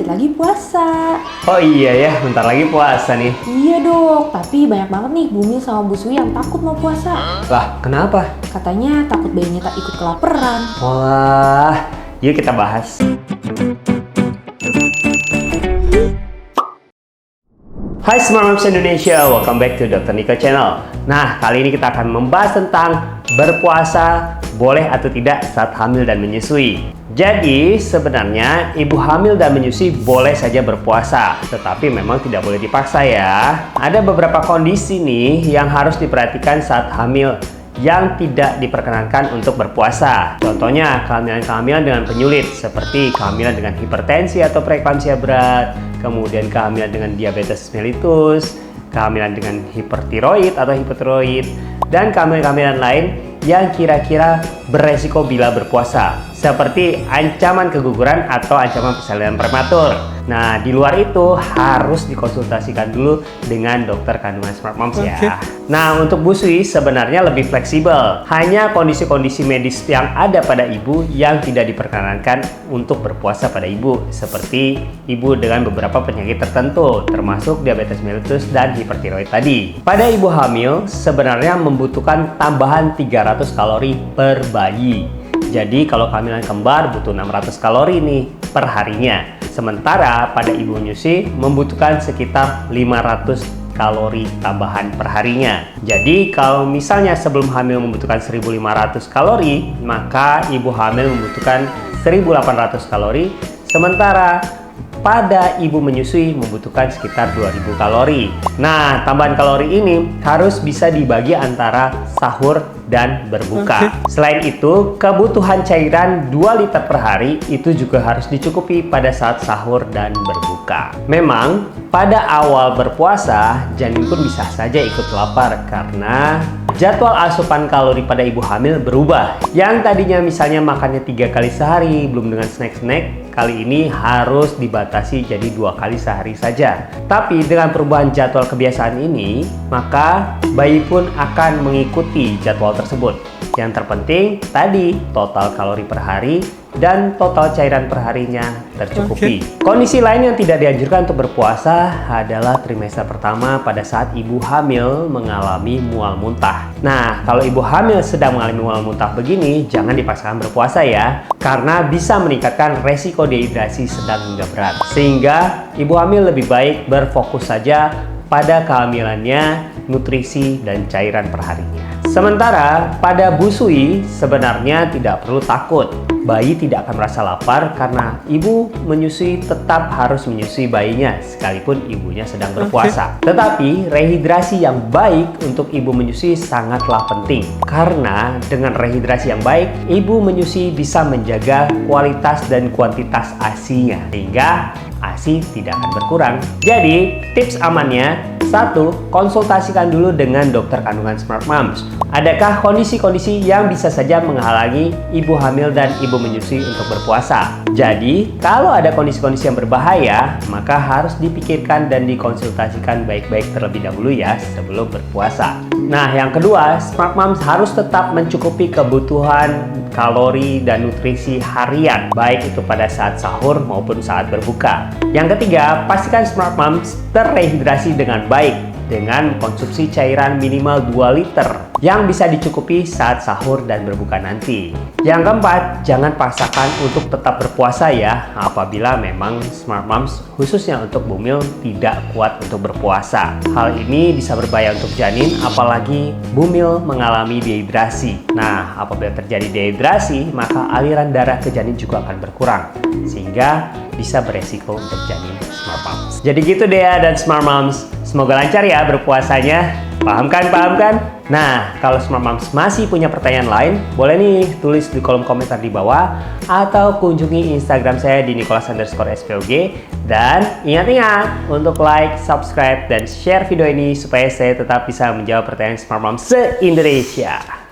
lagi puasa. Oh iya ya, bentar lagi puasa nih. Iya dok, tapi banyak banget nih Bumil sama Bu Sui yang takut mau puasa. Lah, kenapa? Katanya takut bayinya tak ikut kelaparan. Wah, yuk kita bahas. Hai Smart Moms Indonesia, welcome back to Dr. Niko Channel. Nah, kali ini kita akan membahas tentang berpuasa boleh atau tidak saat hamil dan menyusui. Jadi, sebenarnya ibu hamil dan menyusui boleh saja berpuasa, tetapi memang tidak boleh dipaksa ya. Ada beberapa kondisi nih yang harus diperhatikan saat hamil yang tidak diperkenankan untuk berpuasa. Contohnya, kehamilan-kehamilan dengan penyulit seperti kehamilan dengan hipertensi atau preeklamsia berat, kemudian kehamilan dengan diabetes mellitus, kehamilan dengan hipertiroid atau hipotiroid, dan kehamilan-kehamilan lain yang kira-kira beresiko bila berpuasa, seperti ancaman keguguran atau ancaman persalinan prematur. Nah, di luar itu harus dikonsultasikan dulu dengan dokter kandungan Smart Moms ya. Nah, untuk Bu Sui sebenarnya lebih fleksibel. Hanya kondisi-kondisi medis yang ada pada ibu yang tidak diperkenankan untuk berpuasa pada ibu, seperti ibu dengan beberapa penyakit tertentu, termasuk diabetes mellitus dan hipertiroid tadi. Pada ibu hamil sebenarnya membutuhkan tambahan 300 kalori per bayi. Jadi kalau kehamilan kembar butuh 600 kalori nih per harinya. Sementara pada ibu menyusui membutuhkan sekitar 500 kalori tambahan per harinya. Jadi kalau misalnya sebelum hamil membutuhkan 1500 kalori, maka ibu hamil membutuhkan 1800 kalori. Sementara pada ibu menyusui membutuhkan sekitar 2000 kalori. Nah, tambahan kalori ini harus bisa dibagi antara sahur dan berbuka. Selain itu, kebutuhan cairan 2 liter per hari itu juga harus dicukupi pada saat sahur dan berbuka. Memang, pada awal berpuasa, janin pun bisa saja ikut lapar karena jadwal asupan kalori pada ibu hamil berubah. Yang tadinya misalnya makannya 3 kali sehari, belum dengan snack-snack, kali ini harus dibatasi jadi 2 kali sehari saja. Tapi dengan perubahan jadwal kebiasaan ini, maka bayi pun akan mengikuti jadwal tersebut. Yang terpenting tadi total kalori per hari dan total cairan perharinya tercukupi. Kondisi lain yang tidak dianjurkan untuk berpuasa adalah trimester pertama pada saat ibu hamil mengalami mual muntah. Nah, kalau ibu hamil sedang mengalami mual muntah begini, jangan dipaksakan berpuasa ya, karena bisa meningkatkan resiko dehidrasi sedang hingga berat. Sehingga ibu hamil lebih baik berfokus saja pada kehamilannya, nutrisi, dan cairan perharinya. Sementara pada Bu Sui sebenarnya tidak perlu takut. Bayi tidak akan merasa lapar karena ibu menyusui tetap harus menyusui bayinya sekalipun ibunya sedang berpuasa. Tetapi rehidrasi yang baik untuk ibu menyusui sangatlah penting. Karena dengan rehidrasi yang baik, ibu menyusui bisa menjaga kualitas dan kuantitas ASI-nya sehingga ASI tidak akan berkurang. Jadi, tips amannya, 1. Konsultasikan dulu dengan dokter kandungan Smart Moms. Adakah kondisi-kondisi yang bisa saja menghalangi ibu hamil dan ibu menyusui untuk berpuasa? Jadi, kalau ada kondisi-kondisi yang berbahaya, maka harus dipikirkan dan dikonsultasikan baik-baik terlebih dahulu ya sebelum berpuasa. Nah, yang kedua, Smart Moms harus tetap mencukupi kebutuhan kalori dan nutrisi harian, baik itu pada saat sahur maupun saat berbuka. Yang ketiga, pastikan Smart Moms terrehidrasi dengan baik dengan konsumsi cairan minimal 2 liter yang bisa dicukupi saat sahur dan berbuka nanti. Yang keempat, jangan paksakan untuk tetap berpuasa ya apabila memang Smart Moms khususnya untuk bumil tidak kuat untuk berpuasa. Hal ini bisa berbahaya untuk janin apalagi bumil mengalami dehidrasi. Nah, apabila terjadi dehidrasi, maka aliran darah ke janin juga akan berkurang sehingga bisa beresiko untuk janin Smart Moms. Jadi gitu deh ya dan Smart Moms. Semoga lancar ya berpuasanya. Paham kan? Paham kan? Nah, kalau Smart Moms masih punya pertanyaan lain, boleh nih tulis di kolom komentar di bawah atau kunjungi Instagram saya di Nicholas_SPOG. Dan ingat-ingat untuk like, subscribe, dan share video ini supaya saya tetap bisa menjawab pertanyaan Smart Moms se-Indonesia.